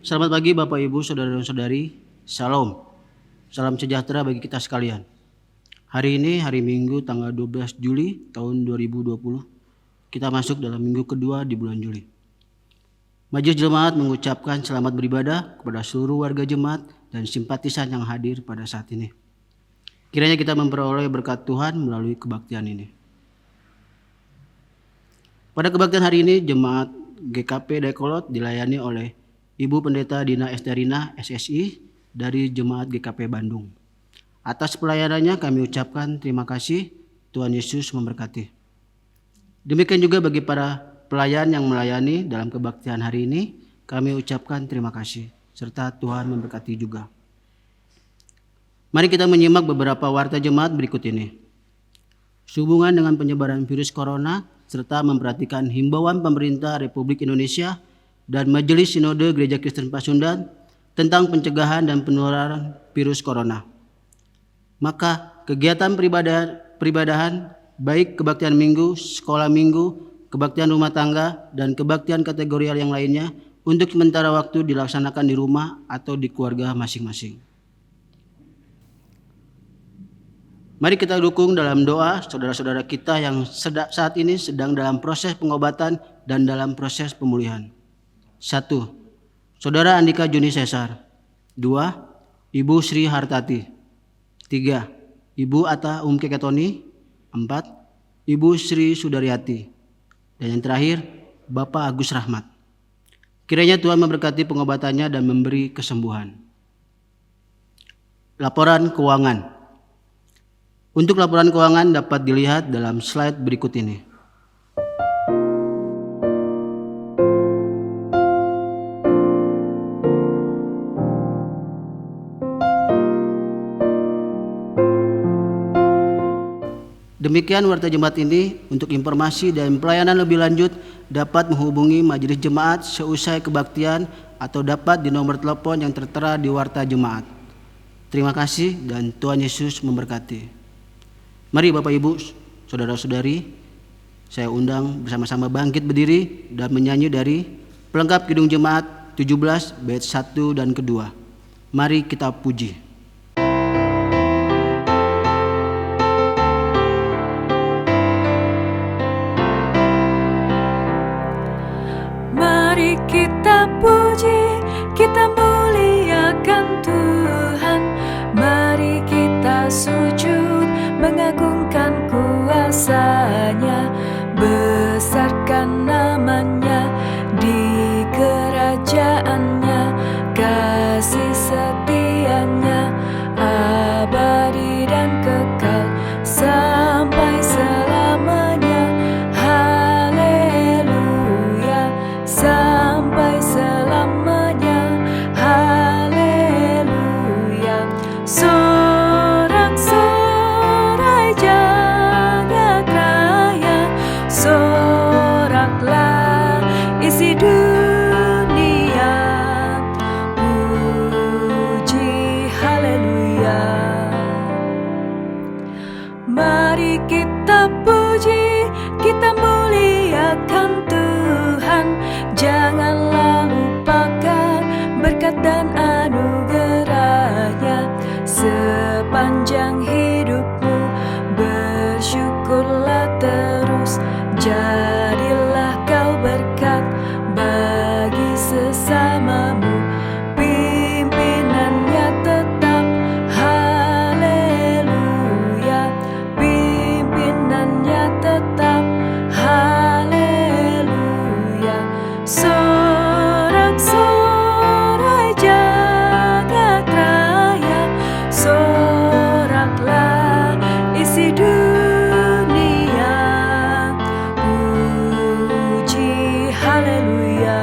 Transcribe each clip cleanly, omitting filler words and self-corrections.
Selamat pagi Bapak Ibu, Saudara dan Saudari. Salam. Salam sejahtera bagi kita sekalian. Hari ini hari Minggu tanggal 12 Juli tahun 2020. Kita masuk dalam minggu kedua di bulan Juli. Majelis Jemaat mengucapkan selamat beribadah kepada seluruh warga jemaat dan simpatisan yang hadir pada saat ini. Kiranya kita memperoleh berkat Tuhan melalui kebaktian ini. Pada kebaktian hari ini, Jemaat GKP Dayakolot dilayani oleh Ibu Pendeta Dina Esterina SSI dari Jemaat GKP Bandung. Atas pelayanannya kami ucapkan terima kasih. Tuhan Yesus memberkati. Demikian juga bagi para pelayan yang melayani dalam kebaktian hari ini, kami ucapkan terima kasih serta Tuhan memberkati juga. Mari kita menyimak beberapa warta jemaat berikut ini. Sehubungan dengan penyebaran virus corona serta memperhatikan himbauan pemerintah Republik Indonesia dan Majelis Sinode Gereja Kristen Pasundan tentang pencegahan dan penularan virus corona. Maka kegiatan peribadahan baik kebaktian minggu, sekolah minggu, kebaktian rumah tangga, dan kebaktian kategorial yang lainnya untuk sementara waktu dilaksanakan di rumah atau di keluarga masing-masing. Mari kita dukung dalam doa saudara-saudara kita yang saat ini sedang dalam proses pengobatan dan dalam proses pemulihan. 1. Saudara Andika Juni Cesar. 2. Ibu Sri Hartati. 3. Ibu Atta Umke Ketoni. 4. Ibu Sri Sudaryati. Dan yang terakhir, Bapak Agus Rahmat. Kiranya Tuhan memberkati pengobatannya dan memberi kesembuhan. Laporan keuangan. Untuk laporan keuangan dapat dilihat dalam slide berikut ini. Demikian warta jemaat ini. Untuk informasi dan pelayanan lebih lanjut dapat menghubungi majelis jemaat seusai kebaktian atau dapat di nomor telepon yang tertera di warta jemaat. Terima kasih dan Tuhan Yesus memberkati. Mari Bapak Ibu, Saudara-saudari, saya undang bersama-sama bangkit berdiri dan menyanyi dari pelengkap Kidung Jemaat 17 bait 1 dan kedua. Mari kita puji. Mari kita puji, kita muliakan Tuhan. Mari kita sujud, mengagungkan kuasa-Nya, besarkan namanya di kerajaan-Nya. Kasih setia-Nya abadi dan kekal sampai selamanya. Sampai selamanya, haleluya. Sorak-sorai jagat raya, soraklah isi dunia, puji haleluya. Mari kita puji, kita muliakan Tuhan. Janganlah lupakan berkat dan anugerah-Nya sepanjang hidupmu. Bersyukurlah terus, jadilah kau berkat bagi sesamamu. Pimpinannya tetap, haleluya. Pimpinannya tetap, haleluya. Sorak-sorai jagat raya, soraklah isi dunia, puji haleluya.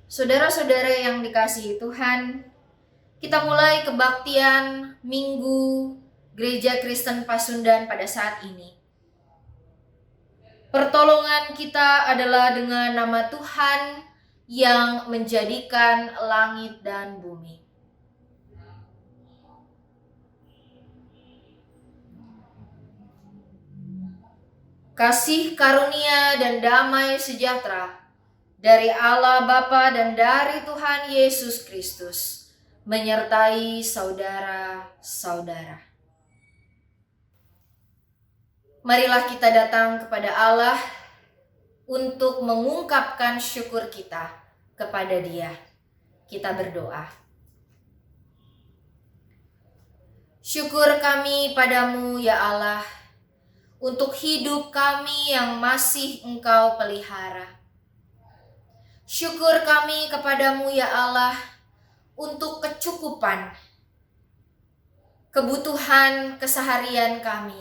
Saudara-saudara yang dikasihi Tuhan, kita mulai kebaktian Minggu Gereja Kristen Pasundan pada saat ini. Pertolongan kita adalah dengan nama Tuhan yang menjadikan langit dan bumi. Kasih karunia dan damai sejahtera dari Allah Bapa dan dari Tuhan Yesus Kristus menyertai saudara-saudara. Marilah kita datang kepada Allah untuk mengungkapkan syukur kita kepada Dia. Kita berdoa. Syukur kami padamu ya Allah, untuk hidup kami yang masih Engkau pelihara. Syukur kami kepadamu ya Allah, untuk kecukupan kebutuhan keseharian kami.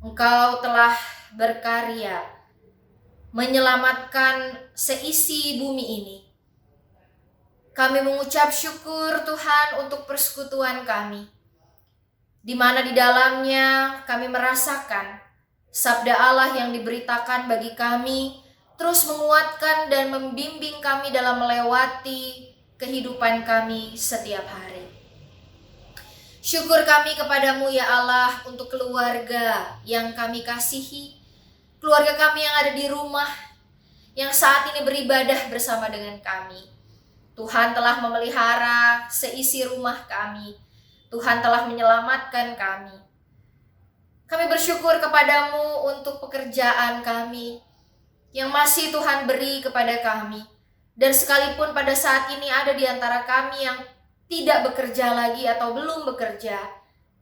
Engkau telah berkarya menyelamatkan seisi bumi ini. Kami mengucap syukur Tuhan untuk persekutuan kami, di mana di dalamnya kami merasakan sabda Allah yang diberitakan bagi kami terus menguatkan dan membimbing kami dalam melewati kehidupan kami setiap hari. Syukur kami kepadamu ya Allah untuk keluarga yang kami kasihi, keluarga kami yang ada di rumah, yang saat ini beribadah bersama dengan kami. Tuhan telah memelihara seisi rumah kami. Tuhan telah menyelamatkan kami. Kami bersyukur kepadamu untuk pekerjaan kami yang masih Tuhan beri kepada kami. Dan sekalipun pada saat ini ada di antara kami yang tidak bekerja lagi atau belum bekerja,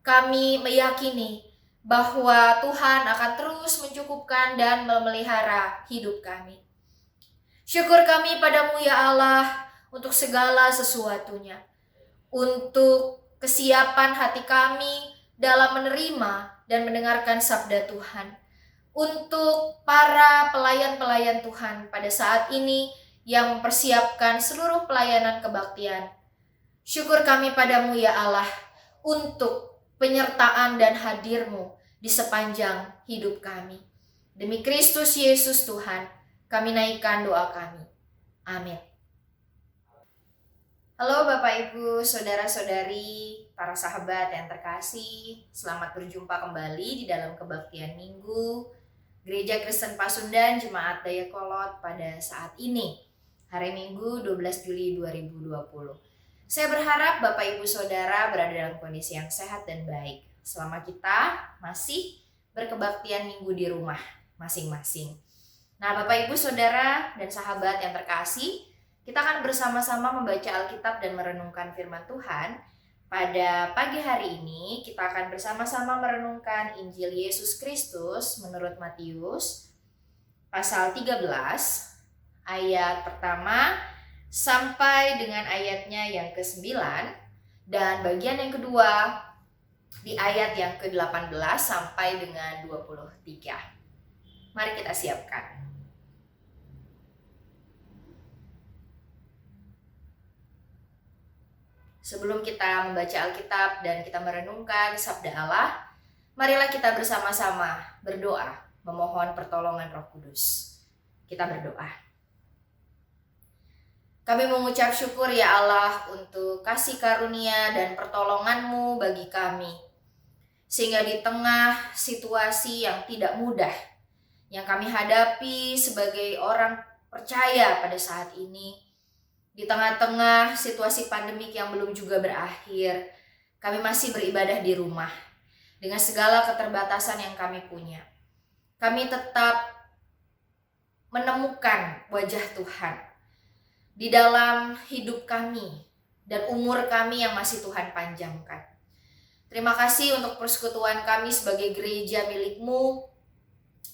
kami meyakini bahwa Tuhan akan terus mencukupkan dan memelihara hidup kami. Syukur kami padamu ya Allah untuk segala sesuatunya, untuk kesiapan hati kami dalam menerima dan mendengarkan sabda Tuhan, untuk para pelayan-pelayan Tuhan pada saat ini yang mempersiapkan seluruh pelayanan kebaktian. Syukur kami padamu ya Allah untuk penyertaan dan hadir-Mu di sepanjang hidup kami. Demi Kristus Yesus Tuhan, kami naikkan doa kami. Amin. Halo Bapak Ibu, Saudara-saudari, para sahabat yang terkasih, selamat berjumpa kembali di dalam kebaktian Minggu Gereja Kristen Pasundan Jemaat Dayakolot pada saat ini, hari Minggu 12 Juli 2020. Saya berharap Bapak Ibu Saudara berada dalam kondisi yang sehat dan baik selama kita masih berkebaktian Minggu di rumah masing-masing. Nah Bapak Ibu Saudara dan sahabat yang terkasih, kita akan bersama-sama membaca Alkitab dan merenungkan firman Tuhan. Pada pagi hari ini kita akan bersama-sama merenungkan Injil Yesus Kristus menurut Matius pasal 13 ayat pertama sampai dengan ayatnya yang ke-9 dan bagian yang kedua di ayat yang ke-18 sampai dengan 23. Mari kita siapkan. Sebelum kita membaca Alkitab dan kita merenungkan sabda Allah, marilah kita bersama-sama berdoa, memohon pertolongan Roh Kudus. Kita berdoa. Kami mengucap syukur ya Allah untuk kasih karunia dan pertolongan-Mu bagi kami. Sehingga di tengah situasi yang tidak mudah yang kami hadapi sebagai orang percaya pada saat ini, di tengah-tengah situasi pandemik yang belum juga berakhir, kami masih beribadah di rumah dengan segala keterbatasan yang kami punya. Kami tetap menemukan wajah Tuhan di dalam hidup kami dan umur kami yang masih Tuhan panjangkan. Terima kasih untuk persekutuan kami sebagai gereja milik-Mu.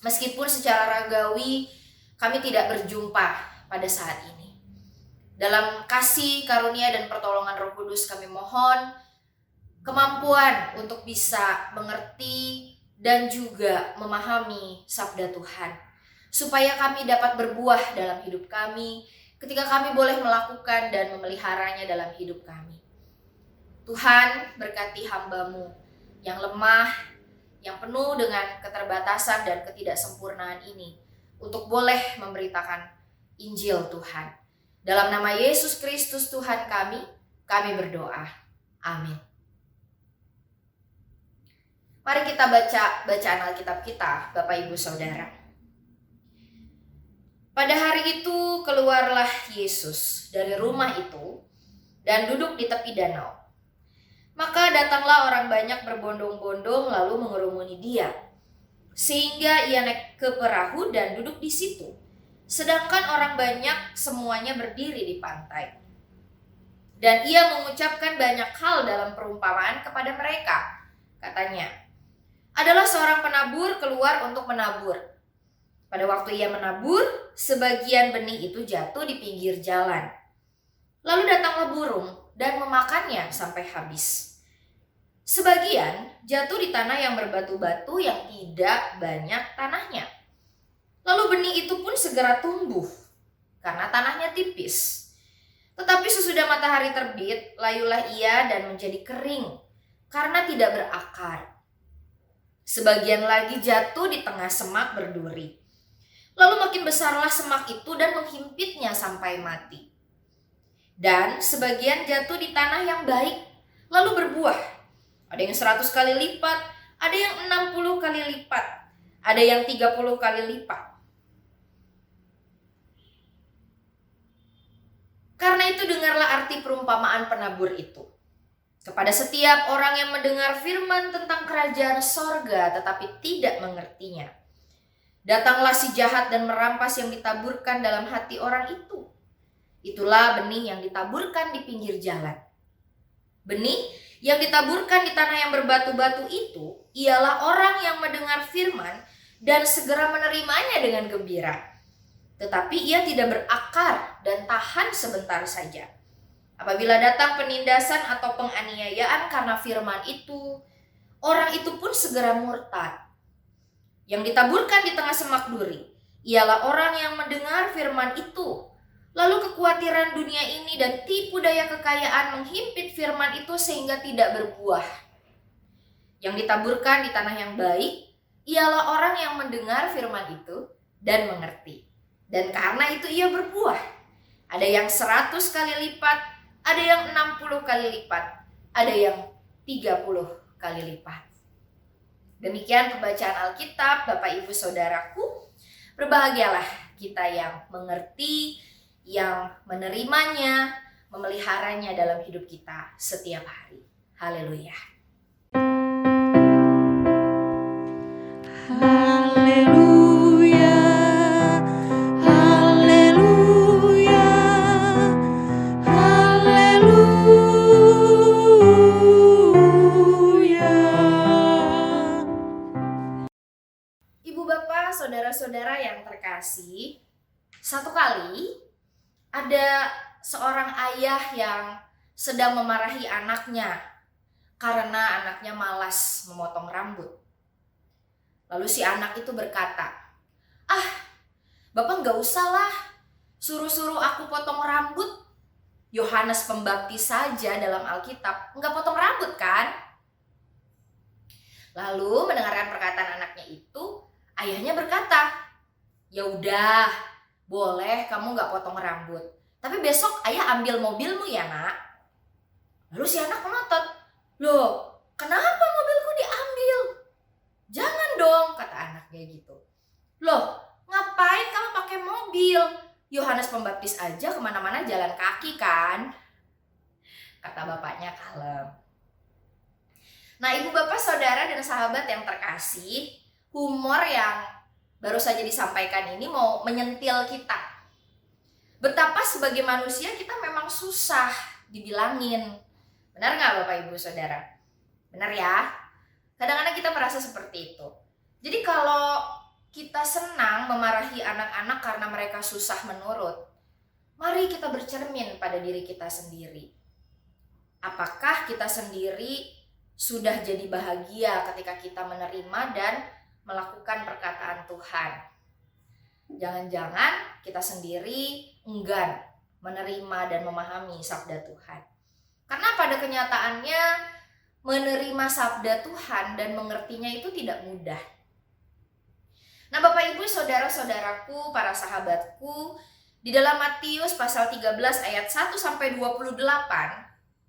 Meskipun secara ragawi kami tidak berjumpa pada saat ini. Dalam kasih, karunia, dan pertolongan Roh Kudus kami mohon kemampuan untuk bisa mengerti dan juga memahami sabda Tuhan. Supaya kami dapat berbuah dalam hidup kami ketika kami boleh melakukan dan memeliharanya dalam hidup kami. Tuhan berkati hamba-Mu yang lemah, yang penuh dengan keterbatasan dan ketidaksempurnaan ini untuk boleh memberitakan Injil Tuhan. Dalam nama Yesus Kristus Tuhan kami berdoa. Amin. Mari kita baca bacaan Alkitab kita, Bapak Ibu Saudara. Pada hari itu keluarlah Yesus dari rumah itu dan duduk di tepi danau. Maka datanglah orang banyak berbondong-bondong lalu mengerumuni dia, sehingga ia naik ke perahu dan duduk di situ. Sedangkan orang banyak semuanya berdiri di pantai. Dan ia mengucapkan banyak hal dalam perumpamaan kepada mereka. Katanya, adalah seorang penabur keluar untuk menabur. Pada waktu ia menabur, sebagian benih itu jatuh di pinggir jalan. Lalu datanglah burung dan memakannya sampai habis. Sebagian jatuh di tanah yang berbatu-batu yang tidak banyak tanahnya. Lalu benih itu pun segera tumbuh karena tanahnya tipis. Tetapi sesudah matahari terbit, layulah ia dan menjadi kering karena tidak berakar. Sebagian lagi jatuh di tengah semak berduri. Lalu makin besarlah semak itu dan menghimpitnya sampai mati. Dan sebagian jatuh di tanah yang baik, lalu berbuah. Ada yang 100 kali lipat, ada yang 60 kali lipat, ada yang 30 kali lipat. Karena itu dengarlah arti perumpamaan penabur itu. Kepada setiap orang yang mendengar firman tentang kerajaan sorga tetapi tidak mengertinya. Datanglah si jahat dan merampas yang ditaburkan dalam hati orang itu. Itulah benih yang ditaburkan di pinggir jalan. Benih yang ditaburkan di tanah yang berbatu-batu itu ialah orang yang mendengar firman dan segera menerimanya dengan gembira. Tetapi ia tidak berakar dan tahan sebentar saja. Apabila datang penindasan atau penganiayaan karena firman itu, orang itu pun segera murtad. Yang ditaburkan di tengah semak duri ialah orang yang mendengar firman itu. Lalu kekhawatiran dunia ini dan tipu daya kekayaan menghimpit firman itu sehingga tidak berbuah. Yang ditaburkan di tanah yang baik ialah orang yang mendengar firman itu dan mengerti. Dan karena itu ia berbuah. Ada yang 100 kali lipat, ada yang 60 kali lipat, ada yang 30 kali lipat. Demikian pembacaan Alkitab, Bapak Ibu Saudaraku. Berbahagialah kita yang mengerti, yang menerimanya, memeliharanya dalam hidup kita setiap hari. Haleluya. Haleluya, haleluya, haleluya. Ibu bapak, saudara-saudara yang terkasih, satu kali ada seorang ayah yang sedang memarahi anaknya karena anaknya malas memotong rambut. Lalu si anak itu berkata, Bapak gak usah lah suruh-suruh aku potong rambut. Yohanes Pembaptis saja dalam Alkitab nggak potong rambut kan? Lalu mendengarkan perkataan anaknya itu, ayahnya berkata, ya udah, boleh kamu nggak potong rambut, tapi besok ayah ambil mobilmu ya nak. Lalu si anak melotot, loh kenapa mobilku diambil? Jangan dong, kata anaknya gitu. Loh ngapain kamu pakai mobil? Yohanes Pembaptis aja kemana-mana jalan kaki kan? Kata bapaknya kalem. Nah ibu bapak saudara dan sahabat yang terkasih, humor yang baru saja disampaikan ini mau menyentil kita. Betapa sebagai manusia kita memang susah dibilangin. Benar nggak Bapak Ibu Saudara? Benar ya? Kadang-kadang kita merasa seperti itu. Jadi kalau kita senang memarahi anak-anak karena mereka susah menurut, mari kita bercermin pada diri kita sendiri. Apakah kita sendiri sudah jadi bahagia ketika kita menerima dan melakukan perkataan Tuhan? Jangan-jangan kita sendiri enggan menerima dan memahami sabda Tuhan. Karena pada kenyataannya menerima sabda Tuhan dan mengertinya itu tidak mudah. Nah Bapak Ibu saudara-saudaraku, para sahabatku, di dalam Matius pasal 13 ayat 1-28,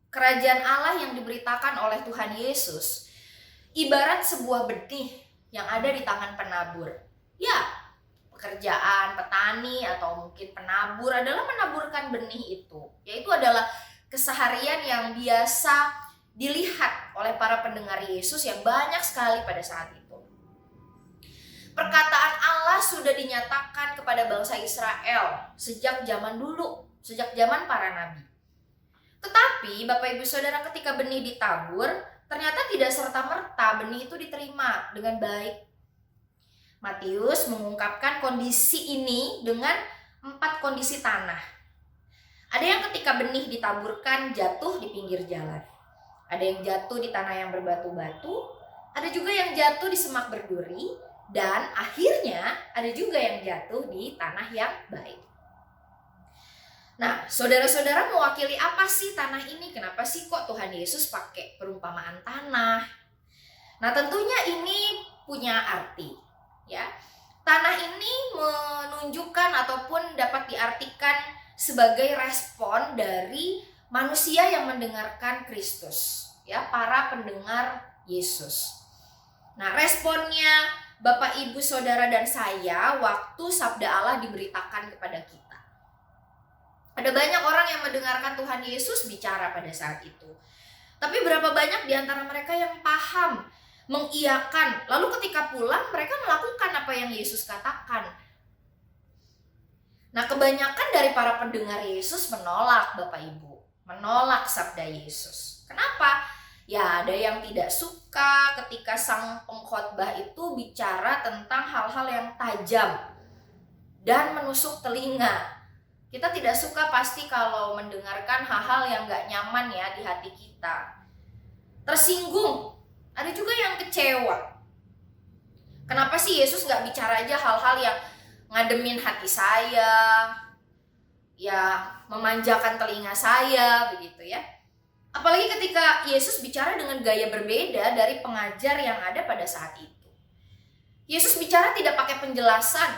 kerajaan Allah yang diberitakan oleh Tuhan Yesus ibarat sebuah benih yang ada di tangan penabur. Ya, pekerjaan petani atau mungkin penabur adalah menaburkan benih itu. Yaitu adalah keseharian yang biasa dilihat oleh para pendengar Yesus yang banyak sekali pada saat itu. Perkataan Allah sudah dinyatakan kepada bangsa Israel sejak zaman dulu, sejak zaman para nabi. Tetapi Bapak Ibu Saudara, ketika benih ditabur, ternyata tidak serta-merta benih itu diterima dengan baik. Matius mengungkapkan kondisi ini dengan 4 kondisi tanah. Ada yang ketika benih ditaburkan jatuh di pinggir jalan. Ada yang jatuh di tanah yang berbatu-batu, ada juga yang jatuh di semak berduri, dan akhirnya ada juga yang jatuh di tanah yang baik. Nah, saudara-saudara, mewakili apa sih tanah ini? Kenapa sih kok Tuhan Yesus pakai perumpamaan tanah? Nah, tentunya ini punya arti, ya. Tanah ini menunjukkan ataupun dapat diartikan sebagai respon dari manusia yang mendengarkan Kristus, ya, para pendengar Yesus. Nah, responnya Bapak, Ibu, Saudara, dan saya waktu sabda Allah diberitakan kepada kita. Ada banyak orang yang mendengarkan Tuhan Yesus bicara pada saat itu. Tapi berapa banyak di antara mereka yang paham, mengiyakan, lalu ketika pulang mereka melakukan apa yang Yesus katakan. Nah, kebanyakan dari para pendengar Yesus menolak Bapak Ibu, menolak sabda Yesus. Kenapa? Ya, ada yang tidak suka ketika sang pengkhotbah itu bicara tentang hal-hal yang tajam dan menusuk telinga. Kita tidak suka pasti kalau mendengarkan hal-hal yang gak nyaman ya di hati kita. Tersinggung, ada juga yang kecewa. Kenapa sih Yesus gak bicara aja hal-hal yang ngademin hati saya, ya memanjakan telinga saya, begitu ya. Apalagi ketika Yesus bicara dengan gaya berbeda dari pengajar yang ada pada saat itu. Yesus bicara tidak pakai penjelasan,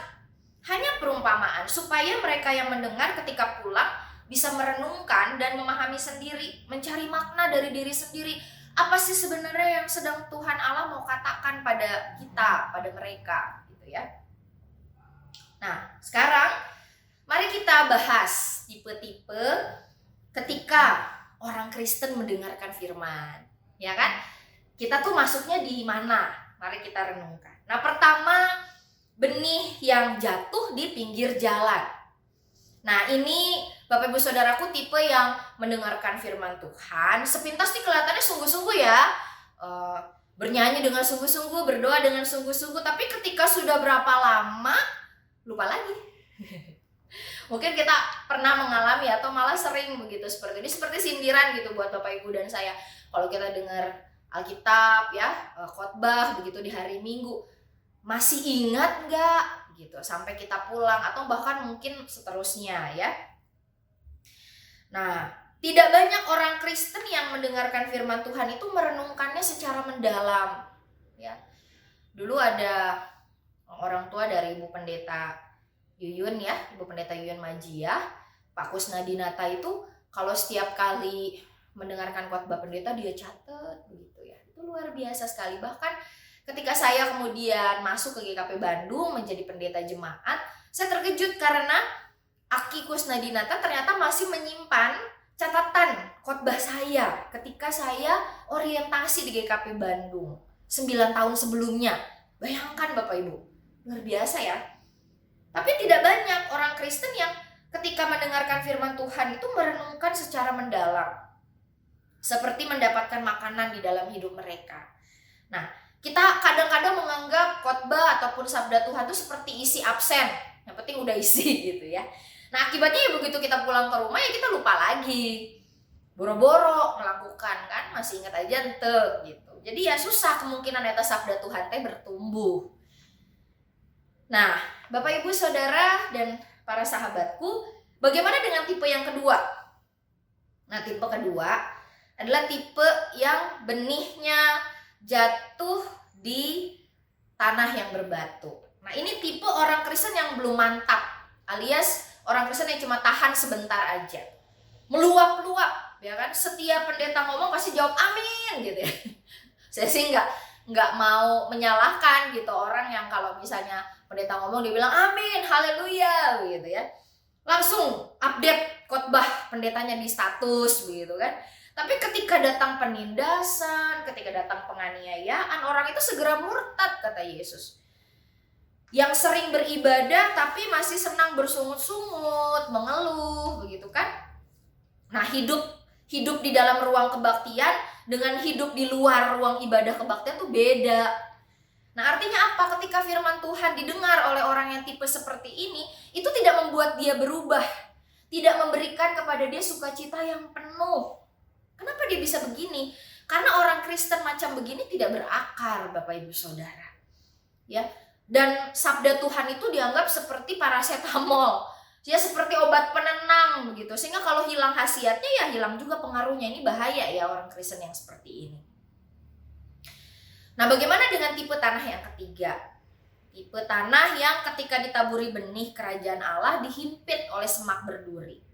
hanya perumpamaan supaya mereka yang mendengar ketika pulang bisa merenungkan dan memahami sendiri, mencari makna dari diri sendiri. Apa sih sebenarnya yang sedang Tuhan Allah mau katakan pada kita, pada mereka, gitu ya. Nah, sekarang mari kita bahas tipe-tipe ketika orang Kristen mendengarkan firman, ya kan? Kita tuh masuknya di mana? Mari kita renungkan. Nah, pertama, benih yang jatuh di pinggir jalan. Nah, ini Bapak Ibu Saudaraku tipe yang mendengarkan firman Tuhan. Sepintas nih kelihatannya sungguh-sungguh ya, bernyanyi dengan sungguh-sungguh, berdoa dengan sungguh-sungguh. Tapi ketika sudah berapa lama, lupa lagi. Mungkin kita pernah mengalami atau malah sering begitu seperti ini, seperti sindiran gitu buat Bapak Ibu dan saya. Kalau kita dengar Alkitab ya, khotbah begitu di hari Minggu, masih ingat nggak gitu sampai kita pulang atau bahkan mungkin seterusnya ya. Nah, tidak banyak orang Kristen yang mendengarkan firman Tuhan itu merenungkannya secara mendalam ya. Dulu ada orang tua dari Ibu Pendeta Yuyun ya, Ibu Pendeta Yuyun Majiah, Pak Kusnadinata itu kalau setiap kali mendengarkan khotbah pendeta dia catat begitu ya. Itu luar biasa sekali. Bahkan ketika saya kemudian masuk ke GKP Bandung menjadi pendeta jemaat, saya terkejut karena Aki Kusnadinata ternyata masih menyimpan catatan khotbah saya ketika saya orientasi di GKP Bandung 9 tahun sebelumnya. Bayangkan Bapak Ibu, luar biasa ya. Tapi tidak banyak orang Kristen yang ketika mendengarkan firman Tuhan itu merenungkan secara mendalam. Seperti mendapatkan makanan di dalam hidup mereka. Nah, kita kadang-kadang menganggap khotbah ataupun sabda Tuhan itu seperti isi absen. Yang penting udah isi gitu ya. Nah, akibatnya ya begitu kita pulang ke rumah ya kita lupa lagi. Boro-boro melakukan kan, masih ingat aja ente gitu. Jadi ya susah kemungkinan eta sabda Tuhan teh bertumbuh. Nah, Bapak Ibu Saudara dan para sahabatku, bagaimana dengan tipe yang kedua? Nah, tipe kedua adalah tipe yang benihnya jatuh di tanah yang berbatu. Nah, ini tipe orang Kristen yang belum mantap, alias orang Kristen yang cuma tahan sebentar aja. Meluap-luap, ya kan? Setiap pendeta ngomong pasti jawab amin gitu ya. Saya sih nggak nggak mau menyalahkan gitu orang yang kalau misalnya pendeta ngomong dia bilang amin, haleluya gitu ya. Langsung update khotbah pendetanya di status begitu kan. Tapi ketika datang penindasan, ketika datang penganiayaan, orang itu segera murtad kata Yesus. Yang sering beribadah tapi masih senang bersungut-sungut, mengeluh begitu kan. Nah, hidup di dalam ruang kebaktian dengan hidup di luar ruang ibadah kebaktian tuh beda. Nah, artinya apa? Ketika firman Tuhan didengar oleh orang yang tipe seperti ini, itu tidak membuat dia berubah, tidak memberikan kepada dia sukacita yang penuh. Kenapa dia bisa begini? Karena orang Kristen macam begini tidak berakar, Bapak Ibu Saudara. Ya. Dan sabda Tuhan itu dianggap seperti parasetamol, ya seperti obat penenang begitu. Sehingga kalau hilang khasiatnya ya hilang juga pengaruhnya. Ini bahaya ya orang Kristen yang seperti ini. Nah, bagaimana dengan tipe tanah yang ketiga? Tipe tanah yang ketika ditaburi benih kerajaan Allah dihimpit oleh semak berduri.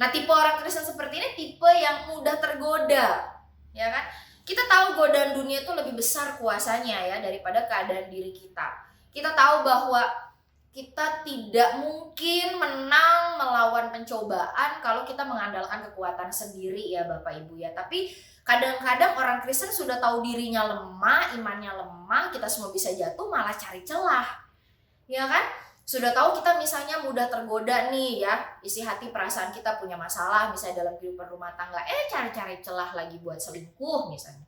Nah, tipe orang Kristen seperti ini tipe yang mudah tergoda, ya kan? Kita tahu godaan dunia itu lebih besar kuasanya ya daripada keadaan diri kita. Kita tahu bahwa kita tidak mungkin menang melawan pencobaan kalau kita mengandalkan kekuatan sendiri ya Bapak Ibu ya. Tapi kadang-kadang orang Kristen sudah tahu dirinya lemah, imannya lemah, kita semua bisa jatuh malah cari celah. Ya kan? Sudah tahu kita misalnya mudah tergoda nih ya, isi hati perasaan kita punya masalah misalnya dalam kehidupan rumah tangga, cari-cari celah lagi buat selingkuh misalnya.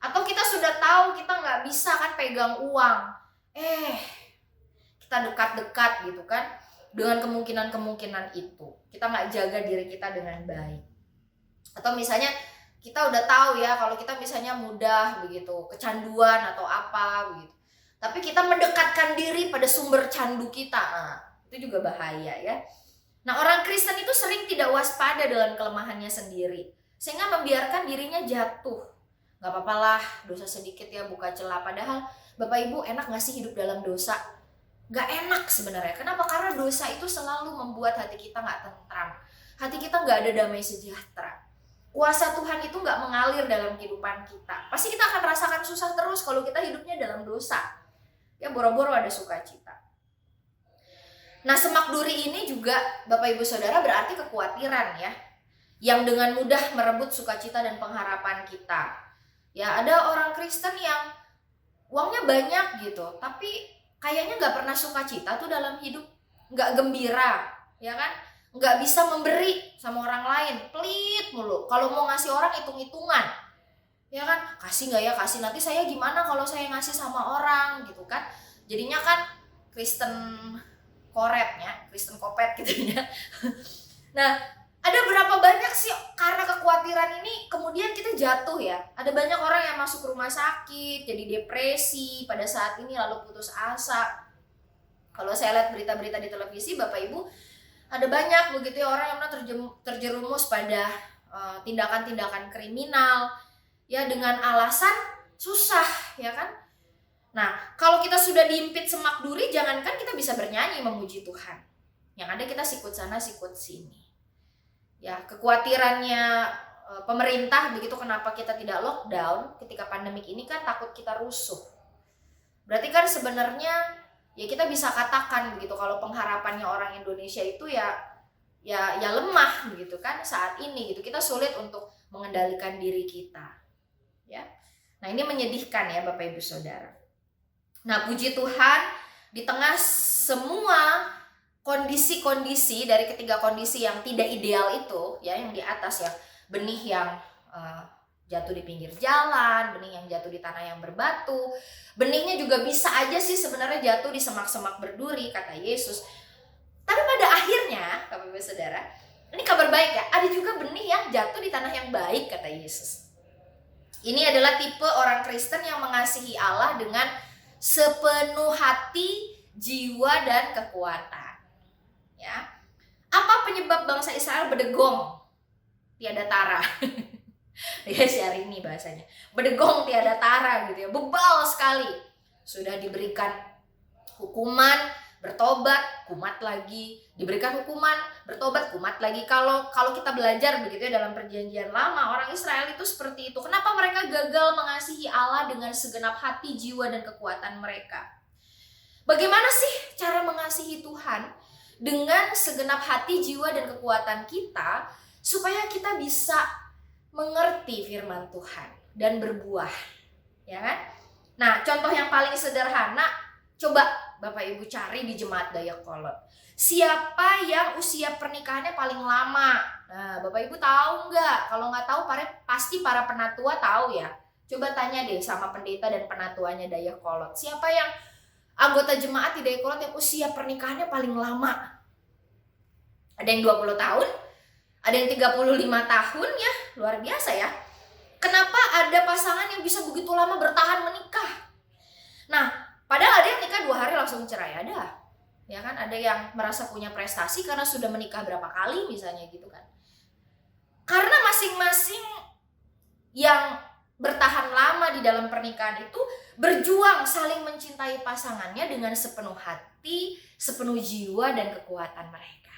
Atau kita sudah tahu kita nggak bisa kan pegang uang, kita dekat-dekat gitu kan dengan kemungkinan-kemungkinan itu. Kita nggak jaga diri kita dengan baik. Atau misalnya kita udah tahu ya kalau kita misalnya mudah begitu kecanduan atau apa begitu. Tapi kita mendekatkan diri pada sumber candu kita. Nah, itu juga bahaya ya. Nah, orang Kristen itu sering tidak waspada dengan kelemahannya sendiri. Sehingga membiarkan dirinya jatuh. Gak apa-apa lah, dosa sedikit ya buka celah. Padahal Bapak Ibu enak gak sih hidup dalam dosa? Gak enak sebenarnya. Kenapa? Karena dosa itu selalu membuat hati kita gak tentram. Hati kita gak ada damai sejahtera. Kuasa Tuhan itu gak mengalir dalam kehidupan kita. Pasti kita akan rasakan susah terus kalau kita hidupnya dalam dosa. Ya boro-boro ada sukacita. Nah, semak duri ini juga Bapak Ibu Saudara berarti kekhawatiran ya. Yang dengan mudah merebut sukacita dan pengharapan kita. Ya, ada orang Kristen yang uangnya banyak gitu, tapi kayaknya gak pernah sukacita tuh dalam hidup. Gak gembira, ya kan? Gak bisa memberi sama orang lain, pelit mulu. Kalau mau ngasih orang hitung-hitungan. Ya kan, kasih nggak ya, kasih nanti saya gimana kalau saya ngasih sama orang gitu kan. Jadinya kan Kristen koretnya, Kristen kopet gitu ya. Nah, ada berapa banyak sih karena kekhawatiran ini kemudian kita jatuh ya. Ada banyak orang yang masuk rumah sakit, jadi depresi pada saat ini lalu putus asa. Kalau saya lihat berita-berita di televisi Bapak Ibu, ada banyak begitu ya orang yang terjerumus pada tindakan-tindakan kriminal. Ya dengan alasan susah ya kan. Nah kalau kita sudah diimpit semak duri, jangankan kita bisa bernyanyi memuji Tuhan, yang ada kita sikut sana sikut sini. Ya kekhawatirannya pemerintah begitu, kenapa kita tidak lockdown ketika pandemik ini kan takut kita rusuh. Berarti kan sebenarnya ya kita bisa katakan begitu kalau pengharapannya orang Indonesia itu ya lemah begitu kan saat ini gitu. Kita sulit untuk mengendalikan diri kita. Ya. Nah, ini menyedihkan ya Bapak Ibu Saudara. Nah, puji Tuhan di tengah semua kondisi-kondisi dari ketiga kondisi yang tidak ideal itu ya, yang di atas ya, benih yang jatuh di pinggir jalan, benih yang jatuh di tanah yang berbatu, benihnya juga bisa aja sih sebenarnya jatuh di semak-semak berduri kata Yesus. Tapi pada akhirnya Bapak Ibu Saudara, ini kabar baik ya, ada juga benih yang jatuh di tanah yang baik kata Yesus. Ini adalah tipe orang Kristen yang mengasihi Allah dengan sepenuh hati, jiwa, dan kekuatan. Ya, apa penyebab bangsa Israel berdegong tiada tara? Ya, hari ini bahasanya berdegong tiada tara gitu ya, bebal sekali. Sudah diberikan hukuman, bertobat, kumat lagi, diberikan hukuman, bertobat, kumat lagi. Kalau kita belajar begitu ya dalam perjanjian lama, orang Israel itu seperti itu. Kenapa mereka gagal mengasihi Allah dengan segenap hati, jiwa, dan kekuatan mereka? Bagaimana sih cara mengasihi Tuhan dengan segenap hati, jiwa, dan kekuatan kita supaya kita bisa mengerti firman Tuhan dan berbuah, ya kan? Nah, contoh yang paling sederhana, coba Bapak Ibu cari di jemaat Dayakolot. Siapa yang usia pernikahannya paling lama? Nah, Bapak Ibu tahu nggak? Kalau nggak tahu, pasti para penatua tahu ya. Coba tanya deh sama pendeta dan penatuanya Dayakolot. Siapa yang anggota jemaat di Dayakolot yang usia pernikahannya paling lama? Ada yang 20 tahun, ada yang 35 tahun ya, luar biasa ya. Kenapa ada pasangan yang bisa begitu lama bertahan menikah? Nah, padahal ada yang nikah 2 hari langsung cerai, ada. Ya kan, ada yang merasa punya prestasi karena sudah menikah berapa kali misalnya gitu kan. Karena masing-masing yang bertahan lama di dalam pernikahan itu berjuang saling mencintai pasangannya dengan sepenuh hati, sepenuh jiwa, dan kekuatan mereka.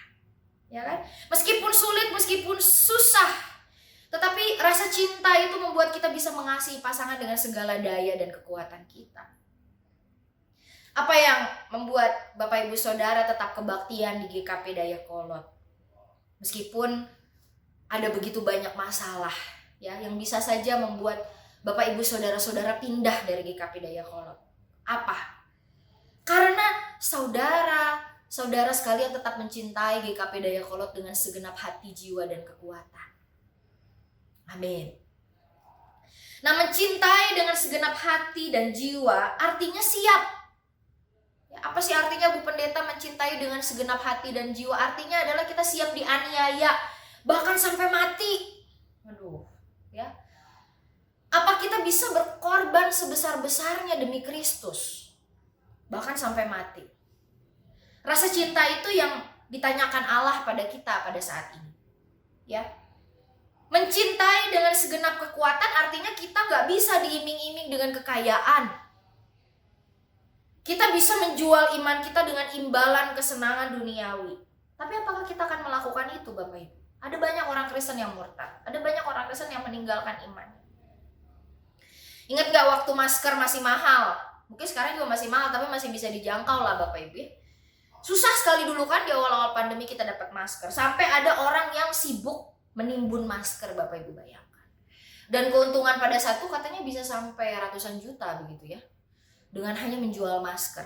Ya kan? Meskipun sulit, meskipun susah, tetapi rasa cinta itu membuat kita bisa mengasihi pasangan dengan segala daya dan kekuatan kita. Apa yang membuat Bapak Ibu Saudara tetap kebaktian di GKP Dayakolot? Meskipun ada begitu banyak masalah ya yang bisa saja membuat Bapak Ibu Saudara-saudara pindah dari GKP Dayakolot. Apa? Karena saudara sekalian tetap mencintai GKP Dayakolot dengan segenap hati, jiwa, dan kekuatan. Amin. Nah, mencintai dengan segenap hati dan jiwa artinya siap. Apa sih artinya Bu Pendeta mencintai dengan segenap hati dan jiwa? Artinya adalah kita siap dianiaya, bahkan sampai mati. Aduh, ya. Apa kita bisa berkorban sebesar-besarnya demi Kristus? Bahkan sampai mati. Rasa cinta itu yang ditanyakan Allah pada kita pada saat ini. Ya. Mencintai dengan segenap kekuatan artinya kita gak bisa diiming-iming dengan kekayaan. Kita bisa menjual iman kita dengan imbalan kesenangan duniawi. Tapi apakah kita akan melakukan itu, Bapak Ibu? Ada banyak orang Kristen yang murtad. Ada banyak orang Kristen yang meninggalkan iman. Ingat gak waktu masker masih mahal? Mungkin sekarang juga masih mahal, tapi masih bisa dijangkau lah Bapak Ibu. Susah sekali dulu kan di awal-awal pandemi kita dapat masker. Sampai ada orang yang sibuk menimbun masker, Bapak Ibu bayangkan. Dan keuntungan pada satu katanya bisa sampai ratusan juta begitu ya. Dengan hanya menjual masker.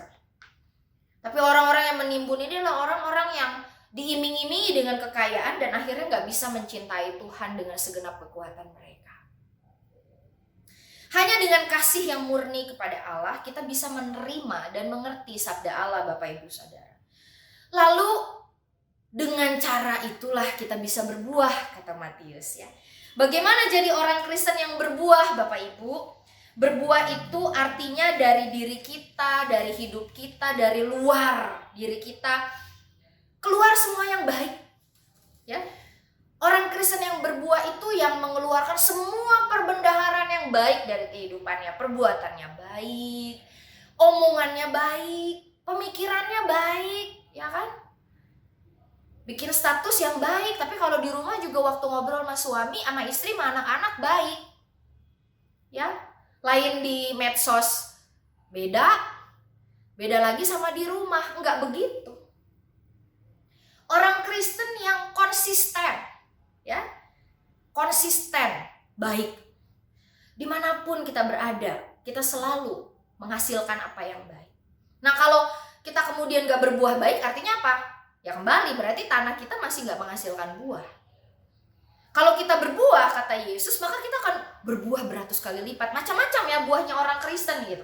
Tapi orang-orang yang menimbun ini adalah orang-orang yang diiming-imingi dengan kekayaan dan akhirnya gak bisa mencintai Tuhan dengan segenap kekuatan mereka. Hanya dengan kasih yang murni kepada Allah kita bisa menerima dan mengerti sabda Allah, Bapak Ibu Saudara. Lalu dengan cara itulah kita bisa berbuah, kata Matius ya. Bagaimana jadi orang Kristen yang berbuah, Bapak Ibu? Berbuah itu artinya dari diri kita, dari hidup kita, dari luar diri kita keluar semua yang baik. Ya. Orang Kristen yang berbuah itu yang mengeluarkan semua perbendaharaan yang baik dari kehidupannya. Perbuatannya baik, omongannya baik, pemikirannya baik, ya kan? Bikin status yang baik, tapi kalau di rumah juga waktu ngobrol sama suami, sama istri, sama anak-anak baik. Ya. Lain di medsos beda lagi sama di rumah, enggak begitu. Orang Kristen yang konsisten, ya, konsisten, baik. Dimanapun kita berada, kita selalu menghasilkan apa yang baik. Nah, kalau kita kemudian gak berbuah baik, artinya apa? Ya kembali, berarti tanah kita masih gak menghasilkan buah. Kalau kita berbuah, kata Yesus, maka kita akan berbuah beratus kali lipat. Macam-macam ya buahnya orang Kristen gitu.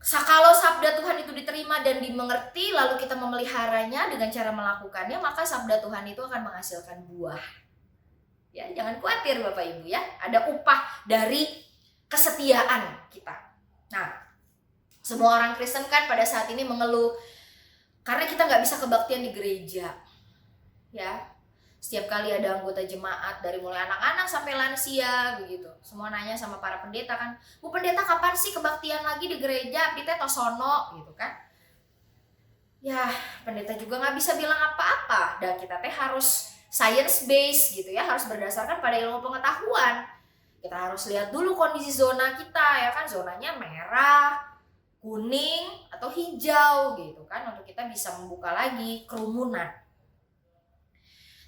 Kalau sabda Tuhan itu diterima dan dimengerti, lalu kita memeliharanya dengan cara melakukannya, maka sabda Tuhan itu akan menghasilkan buah. Ya, jangan khawatir Bapak Ibu ya, ada upah dari kesetiaan kita. Nah, semua orang Kristen kan pada saat ini mengeluh karena kita nggak bisa kebaktian di gereja. Ya. Setiap kali ada anggota jemaat dari mulai anak-anak sampai lansia begitu. Semua nanya sama para pendeta kan, Bu Pendeta kapan sih kebaktian lagi di gereja? Kita tosono gitu kan. ya pendeta juga nggak bisa bilang apa-apa, dan kita teh harus science based gitu ya, harus berdasarkan pada ilmu pengetahuan. Kita harus lihat dulu kondisi zona kita ya kan, zonanya merah, kuning, atau hijau gitu kan, untuk kita bisa membuka lagi kerumunan.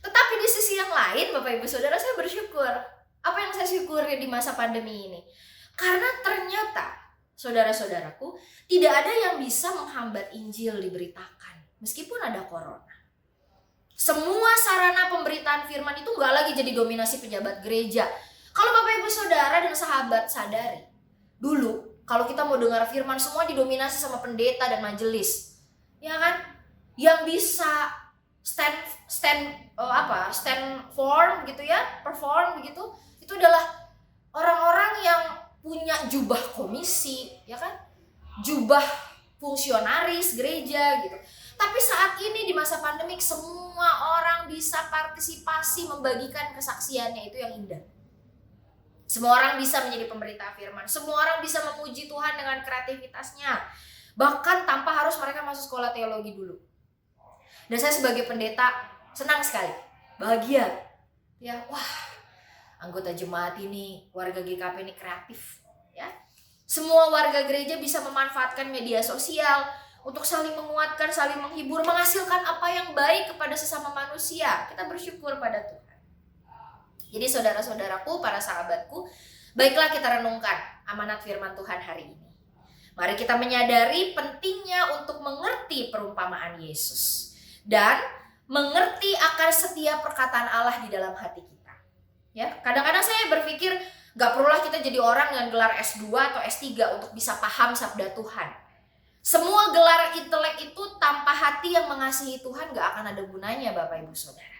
Tetapi di sisi yang lain, Bapak Ibu Saudara, saya bersyukur. Apa yang saya syukuri di masa pandemi ini? Karena ternyata, saudara-saudaraku, tidak ada yang bisa menghambat Injil diberitakan, meskipun ada corona. Semua sarana pemberitaan firman itu nggak lagi jadi dominasi pejabat gereja. Kalau Bapak Ibu Saudara dan sahabat sadari, dulu kalau kita mau dengar firman semua didominasi sama pendeta dan majelis, ya kan? Yang bisa stand form gitu ya, perform begitu, itu adalah orang-orang yang punya jubah komisi, ya kan? Jubah fungsionaris gereja gitu. Tapi saat ini di masa pandemik, semua orang bisa partisipasi membagikan kesaksiannya, itu yang indah. Semua orang bisa menjadi pemberita firman, semua orang bisa memuji Tuhan dengan kreativitasnya, bahkan tanpa harus mereka masuk sekolah teologi dulu. Dan saya sebagai pendeta senang sekali, bahagia ya, wah, anggota jemaat ini, warga GKP ini kreatif ya. Semua warga gereja bisa memanfaatkan media sosial untuk saling menguatkan, saling menghibur, menghasilkan apa yang baik kepada sesama manusia. Kita bersyukur pada Tuhan. Jadi saudara-saudaraku, para sahabatku, baiklah kita renungkan amanat firman Tuhan hari ini. Mari kita menyadari pentingnya untuk mengerti perumpamaan Yesus dan mengerti akan setiap perkataan Allah di dalam hati kita. Ya, kadang-kadang saya berpikir gak perlulah kita jadi orang dengan gelar S2 atau S3 untuk bisa paham sabda Tuhan. Semua gelar intelek itu tanpa hati yang mengasihi Tuhan gak akan ada gunanya, Bapak Ibu Saudara.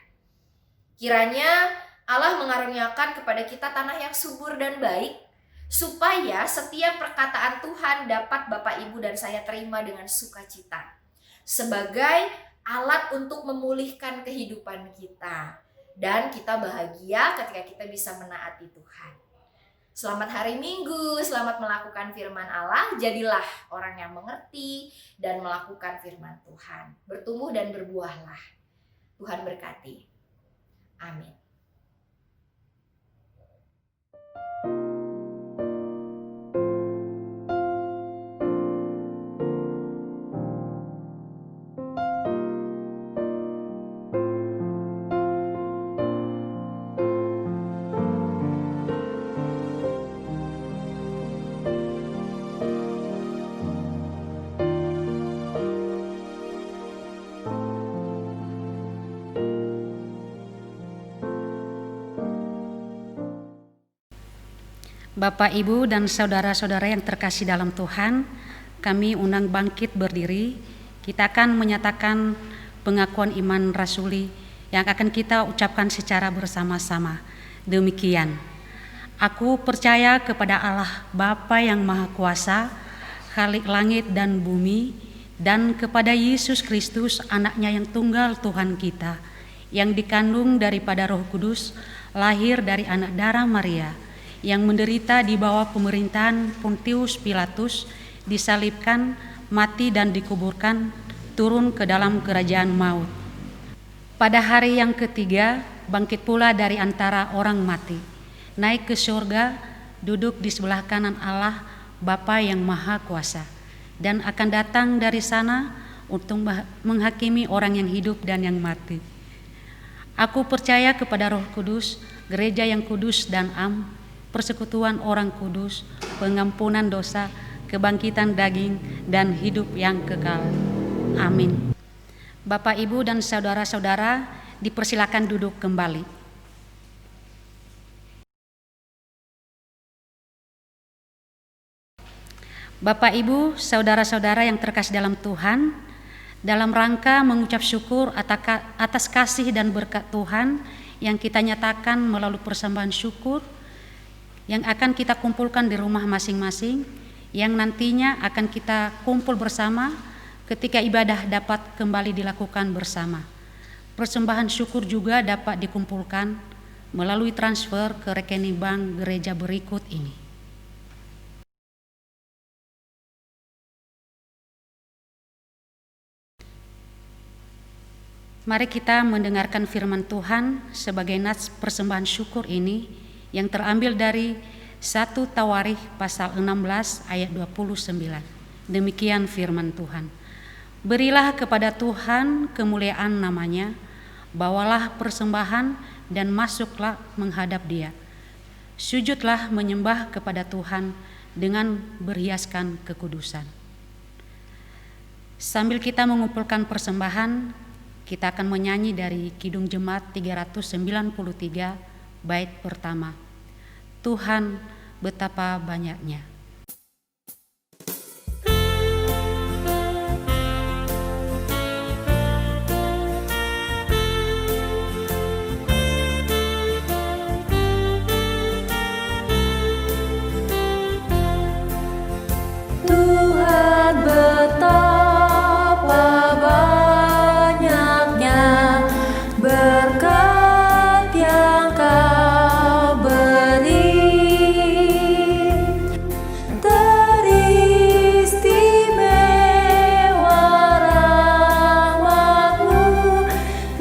Kiranya Allah mengaruniakan kepada kita tanah yang subur dan baik, supaya setiap perkataan Tuhan dapat Bapak Ibu dan saya terima dengan sukacita, sebagai alat untuk memulihkan kehidupan kita, dan kita bahagia ketika kita bisa menaati Tuhan. Selamat hari Minggu, selamat melakukan firman Allah. Jadilah orang yang mengerti dan melakukan firman Tuhan. Bertumbuh dan berbuahlah. Tuhan berkati. Amin. Bapak, Ibu, dan saudara-saudara yang terkasih dalam Tuhan, kami undang bangkit berdiri. Kita akan menyatakan pengakuan iman rasuli yang akan kita ucapkan secara bersama-sama. Demikian, aku percaya kepada Allah Bapa yang Maha Kuasa, Khalik langit dan bumi, dan kepada Yesus Kristus, anaknya yang tunggal Tuhan kita, yang dikandung daripada Roh Kudus, lahir dari anak darah Maria, yang menderita di bawah pemerintahan Pontius Pilatus, disalibkan, mati dan dikuburkan, turun ke dalam kerajaan maut. Pada hari yang ketiga, bangkit pula dari antara orang mati, naik ke surga, duduk di sebelah kanan Allah, Bapa yang Maha Kuasa, dan akan datang dari sana untuk menghakimi orang yang hidup dan yang mati. Aku percaya kepada Roh Kudus, gereja yang kudus dan am, persekutuan orang kudus, pengampunan dosa, kebangkitan daging, dan hidup yang kekal. Amin. Bapak, Ibu, dan saudara-saudara, dipersilakan duduk kembali. Bapak, Ibu, saudara-saudara yang terkasih dalam Tuhan, dalam rangka mengucap syukur atas kasih dan berkat Tuhan yang kita nyatakan melalui persembahan syukur, yang akan kita kumpulkan di rumah masing-masing, yang nantinya akan kita kumpul bersama ketika ibadah dapat kembali dilakukan bersama. Persembahan syukur juga dapat dikumpulkan melalui transfer ke rekening bank gereja berikut ini. Mari kita mendengarkan firman Tuhan sebagai nats persembahan syukur ini yang terambil dari 1 Tawarikh pasal 16 ayat 29. Demikian firman Tuhan. Berilah kepada Tuhan kemuliaan namanya, bawalah persembahan dan masuklah menghadap Dia. Sujudlah menyembah kepada Tuhan dengan berhiaskan kekudusan. Sambil kita mengumpulkan persembahan, kita akan menyanyi dari Kidung Jemaat 393 bait pertama. Tuhan betapa banyaknya. Tuhan betapa banyaknya berkat yang Kau beri, teristimewa rahmat-Mu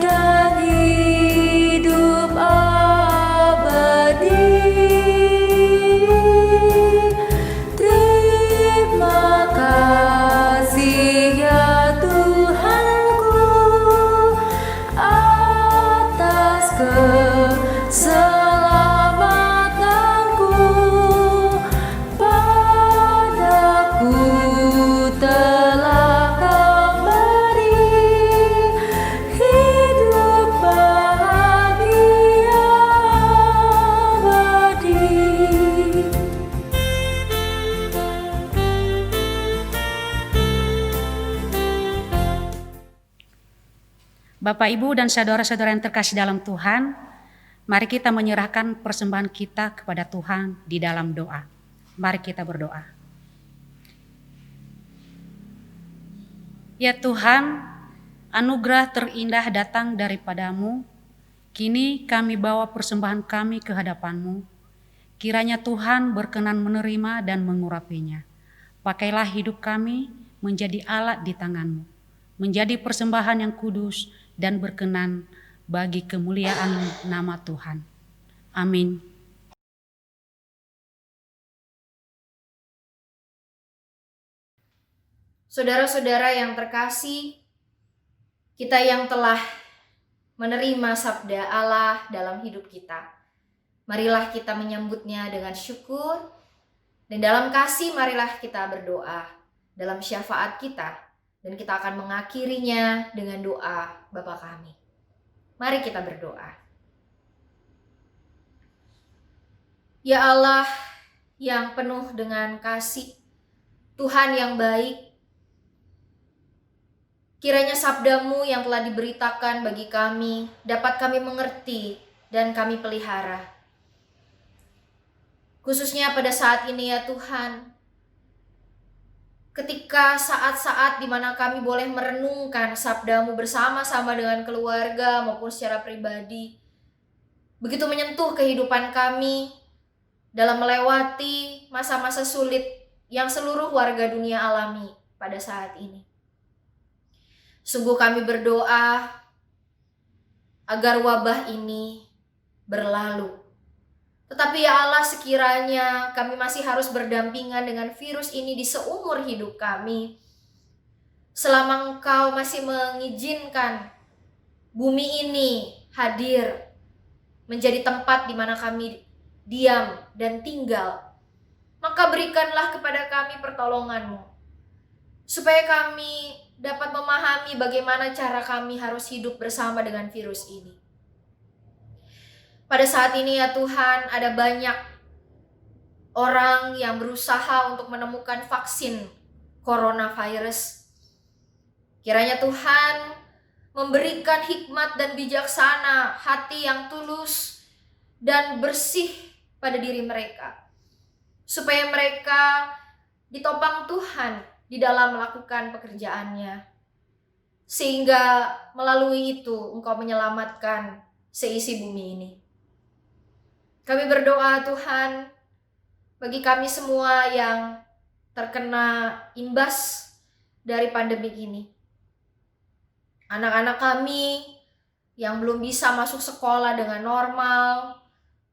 dan hidup abadi. Terima kasih ya Tuhanku atas keselamatanku, padaku telah Kau beri hidup bahagia abadi. Bapak, Ibu, dan saudara-saudara yang terkasih dalam Tuhan, mari kita menyerahkan persembahan kita kepada Tuhan di dalam doa. Mari kita berdoa. Ya Tuhan, anugerah terindah datang daripada-Mu. Kini kami bawa persembahan kami ke hadapan-Mu. Kiranya Tuhan berkenan menerima dan mengurapinya. Pakailah hidup kami menjadi alat di tangan-Mu, menjadi persembahan yang kudus dan berkenan bagi kemuliaan nama Tuhan. Amin. Saudara-saudara yang terkasih, kita yang telah menerima sabda Allah dalam hidup kita, marilah kita menyambutnya dengan syukur, dan dalam kasih marilah kita berdoa dalam syafaat kita. Dan kita akan mengakhirinya dengan doa Bapa kami. Mari kita berdoa. Ya Allah yang penuh dengan kasih, Tuhan yang baik, kiranya sabda-Mu yang telah diberitakan bagi kami dapat kami mengerti dan kami pelihara. Khususnya pada saat ini ya Tuhan, ketika saat-saat di mana kami boleh merenungkan sabda-Mu bersama-sama dengan keluarga maupun secara pribadi, begitu menyentuh kehidupan kami dalam melewati masa-masa sulit yang seluruh warga dunia alami pada saat ini. Sungguh kami berdoa agar wabah ini berlalu. Tetapi ya Allah, sekiranya kami masih harus berdampingan dengan virus ini di seumur hidup kami, selama Engkau masih mengizinkan bumi ini hadir menjadi tempat di mana kami diam dan tinggal, maka berikanlah kepada kami pertolongan-Mu, supaya kami dapat memahami bagaimana cara kami harus hidup bersama dengan virus ini. Pada saat ini ya Tuhan, ada banyak orang yang berusaha untuk menemukan vaksin coronavirus. Kiranya Tuhan memberikan hikmat dan bijaksana, hati yang tulus dan bersih pada diri mereka, supaya mereka ditopang Tuhan di dalam melakukan pekerjaannya, sehingga melalui itu Engkau menyelamatkan seisi bumi ini. Kami berdoa Tuhan bagi kami semua yang terkena imbas dari pandemi ini. Anak-anak kami yang belum bisa masuk sekolah dengan normal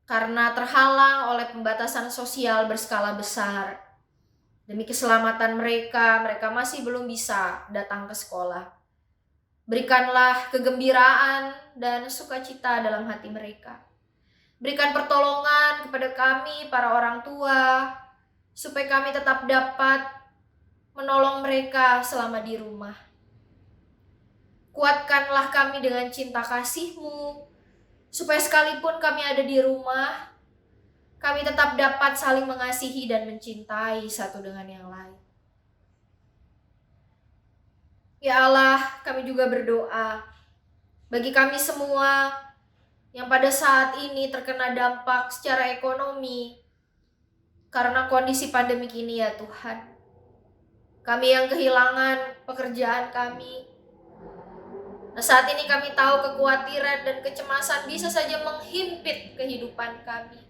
karena terhalang oleh pembatasan sosial berskala besar. Demi keselamatan mereka, mereka masih belum bisa datang ke sekolah. Berikanlah kegembiraan dan sukacita dalam hati mereka. Berikan pertolongan kepada kami, para orang tua, supaya kami tetap dapat menolong mereka selama di rumah. Kuatkanlah kami dengan cinta kasih-Mu, supaya sekalipun kami ada di rumah, kami tetap dapat saling mengasihi dan mencintai satu dengan yang lain. Ya Allah, kami juga berdoa bagi kami semua yang pada saat ini terkena dampak secara ekonomi karena kondisi pandemik ini ya Tuhan. Kami yang kehilangan pekerjaan kami. Nah, saat ini kami tahu kekhawatiran dan kecemasan bisa saja menghimpit kehidupan kami.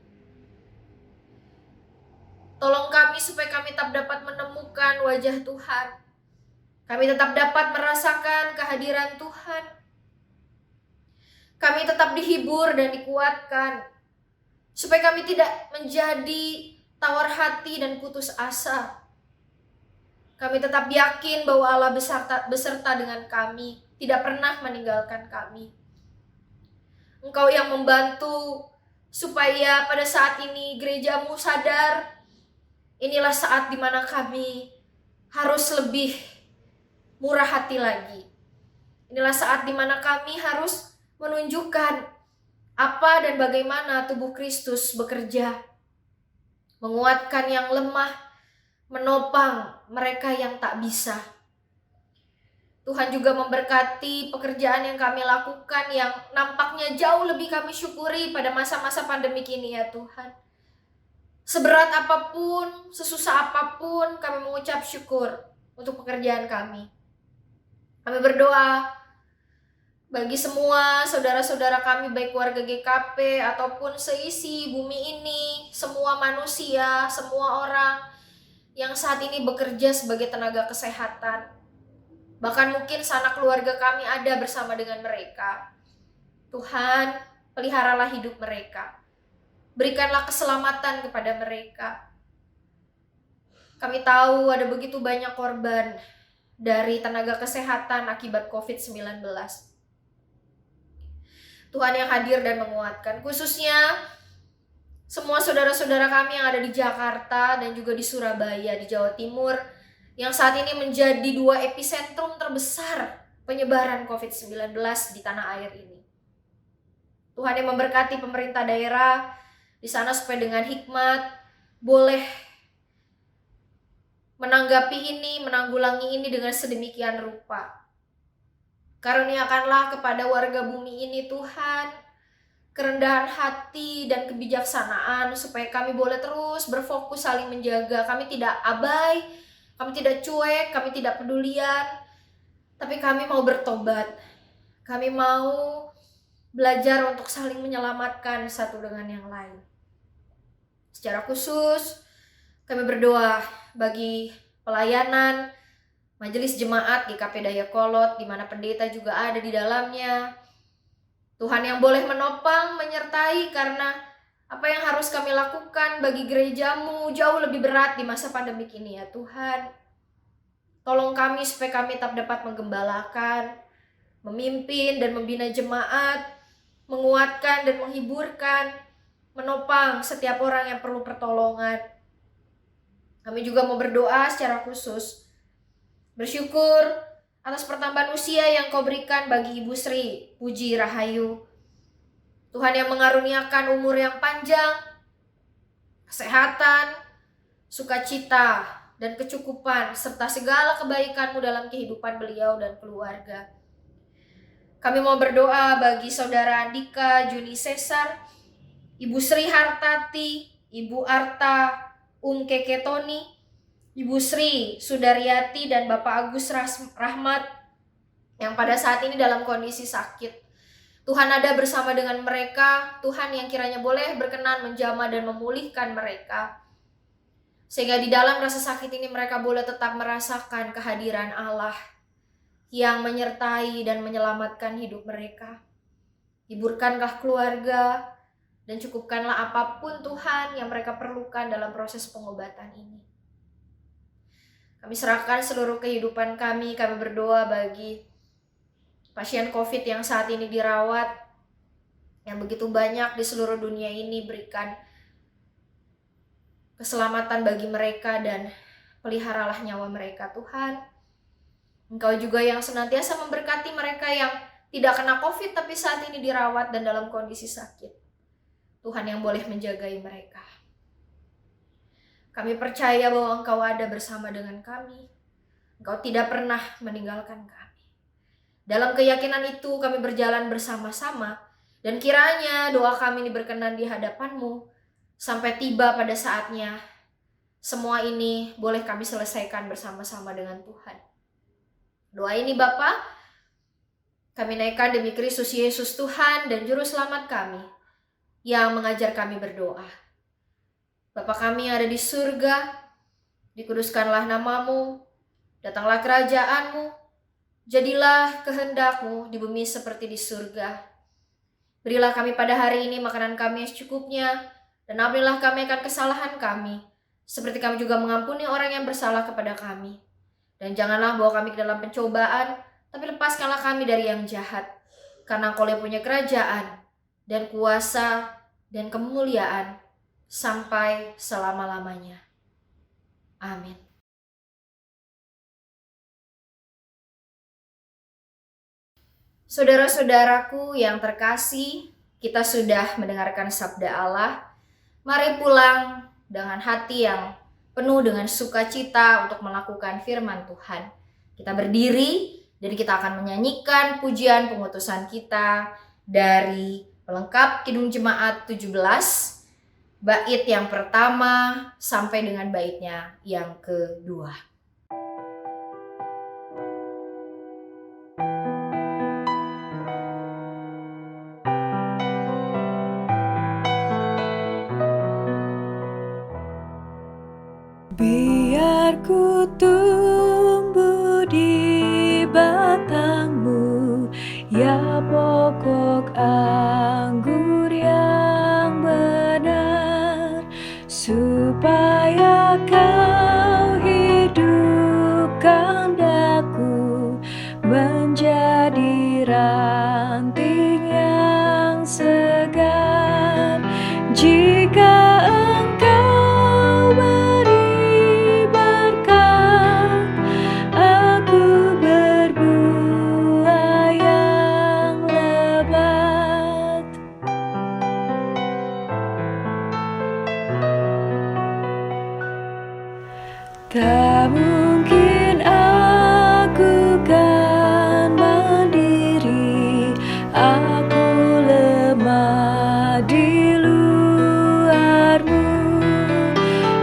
Tolong kami supaya kami tetap dapat menemukan wajah Tuhan. Kami tetap dapat merasakan kehadiran Tuhan. Kami tetap dihibur dan dikuatkan, supaya kami tidak menjadi tawar hati dan putus asa. Kami tetap yakin bahwa Allah beserta dengan kami, tidak pernah meninggalkan kami. Engkau yang membantu supaya pada saat ini gerejamu sadar, inilah saat di mana kami harus lebih murah hati lagi. Inilah saat di mana kami harus menunjukkan apa dan bagaimana tubuh Kristus bekerja, menguatkan yang lemah, menopang mereka yang tak bisa. Tuhan juga memberkati pekerjaan yang kami lakukan yang nampaknya jauh lebih kami syukuri pada masa-masa pandemik ini ya Tuhan. Seberat apapun, sesusah apapun, kami mengucap syukur untuk pekerjaan kami. Kami berdoa bagi semua saudara-saudara kami, baik warga GKP ataupun seisi bumi ini, semua manusia, semua orang yang saat ini bekerja sebagai tenaga kesehatan. Bahkan mungkin sanak keluarga kami ada bersama dengan mereka. Tuhan, peliharalah hidup mereka. Berikanlah keselamatan kepada mereka. Kami tahu ada begitu banyak korban dari tenaga kesehatan akibat COVID-19. Tuhan yang hadir dan menguatkan, khususnya semua saudara-saudara kami yang ada di Jakarta dan juga di Surabaya, di Jawa Timur, yang saat ini menjadi 2 epicentrum terbesar penyebaran COVID-19 di tanah air ini. Tuhan yang memberkati pemerintah daerah di sana supaya dengan hikmat boleh menanggapi ini, menanggulangi ini dengan sedemikian rupa. Karuniakanlah kepada warga bumi ini Tuhan kerendahan hati dan kebijaksanaan supaya kami boleh terus berfokus saling menjaga. Kami tidak abai, kami tidak cuek, kami tidak pedulian, tapi kami mau bertobat. Kami mau belajar untuk saling menyelamatkan satu dengan yang lain. Secara khusus kami berdoa bagi pelayanan Majelis Jemaat GKP Dayakolot, di mana pendeta juga ada di dalamnya. Tuhan yang boleh menopang, menyertai, karena apa yang harus kami lakukan bagi gerejamu jauh lebih berat di masa pandemik ini ya Tuhan. Tolong kami supaya kami tetap dapat menggembalakan, memimpin dan membina jemaat, menguatkan dan menghiburkan, menopang setiap orang yang perlu pertolongan. Kami juga mau berdoa secara khusus, bersyukur atas pertambahan usia yang Kau berikan bagi Ibu Sri Puji Rahayu. Tuhan yang mengaruniakan umur yang panjang, kesehatan, sukacita, dan kecukupan, serta segala kebaikan-Mu dalam kehidupan beliau dan keluarga. Kami mau berdoa bagi Saudara Andika Juni Cesar, Ibu Sri Hartati, Ibu Arta Keke Toni, Ibu Sri Sudaryati, dan Bapak Agus Rahmat yang pada saat ini dalam kondisi sakit. Tuhan ada bersama dengan mereka. Tuhan yang kiranya boleh berkenan menjamah dan memulihkan mereka, sehingga di dalam rasa sakit ini mereka boleh tetap merasakan kehadiran Allah yang menyertai dan menyelamatkan hidup mereka. Hiburkanlah keluarga, dan cukupkanlah apapun Tuhan yang mereka perlukan dalam proses pengobatan ini. Kami serahkan seluruh kehidupan kami berdoa bagi pasien COVID yang saat ini dirawat, yang begitu banyak di seluruh dunia ini. Berikan keselamatan bagi mereka dan peliharalah nyawa mereka Tuhan. Engkau juga yang senantiasa memberkati mereka yang tidak kena COVID tapi saat ini dirawat dan dalam kondisi sakit. Tuhan yang boleh menjagai mereka. Kami percaya bahwa Engkau ada bersama dengan kami. Engkau tidak pernah meninggalkan kami. Dalam keyakinan itu kami berjalan bersama-sama, dan kiranya doa kami ini berkenan di hadapan-Mu sampai tiba pada saatnya. Semua ini boleh kami selesaikan bersama-sama dengan Tuhan. Doa ini Bapa, kami naikkan demi Kristus Yesus Tuhan dan Juru Selamat kami, yang mengajar kami berdoa. Bapa kami yang ada di surga, dikuduskanlah nama-Mu, datanglah kerajaan-Mu, jadilah kehendak-Mu di bumi seperti di surga. Berilah kami pada hari ini makanan kami yang secukupnya, dan ampunilah kami akan kesalahan kami, seperti kami juga mengampuni orang yang bersalah kepada kami. Dan janganlah bawa kami ke dalam pencobaan, tapi lepaskanlah kami dari yang jahat, karena Engkau yang punya kerajaan, dan kuasa, dan kemuliaan, sampai selama-lamanya. Amin. Saudara-saudaraku yang terkasih, kita sudah mendengarkan sabda Allah. Mari pulang dengan hati yang penuh dengan sukacita untuk melakukan firman Tuhan. Kita berdiri dan kita akan menyanyikan pujian pengutusan kita dari pelengkap Kidung Jemaat 17, bait yang pertama sampai dengan baitnya yang kedua. Biar ku tumbuh di batangmu, ya pokok anggur yang benar, supaya kau hidupkan daku menjadi ranting yang segar. Jika engkau beri berkat, aku berbuah yang lebat. Tak mungkin aku kan mandiri, aku lemah di luarmu.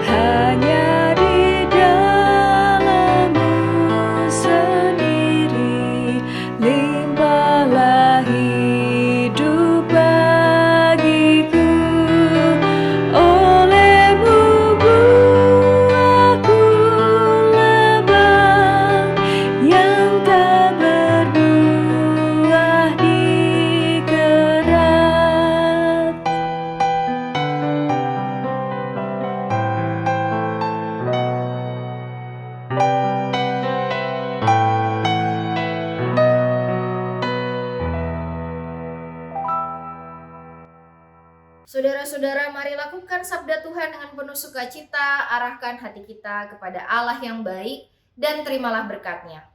Hanya di dalam-Mu sendiri, limpahlah hidup bagiku. Oleh-Mu buahku lebat, yang tak berbuah dikerat. Saudara-saudara, mari lakukan sabda Tuhan dengan penuh sukacita, arahkan hati kita kepada Allah yang baik, dan terimalah berkat-Nya.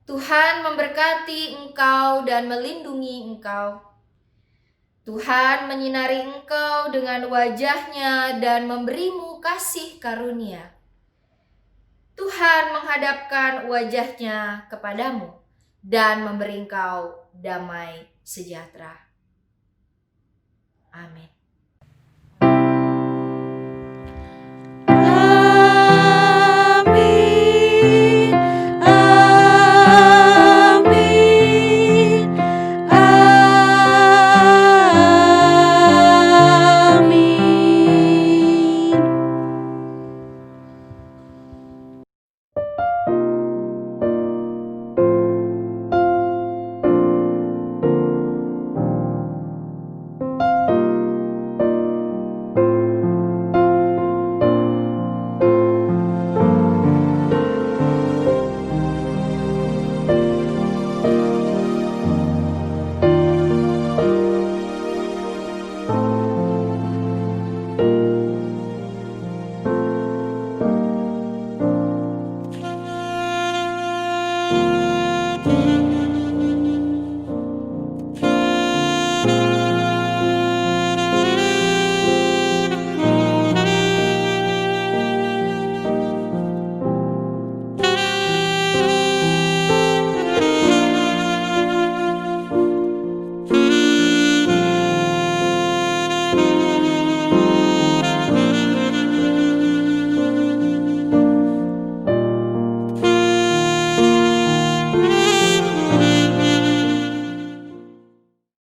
Tuhan memberkati engkau dan melindungi engkau. Tuhan menyinari engkau dengan wajah-Nya dan memberimu kasih karunia. Tuhan menghadapkan wajah-Nya kepadamu dan memberi engkau damai sejahtera. Amin.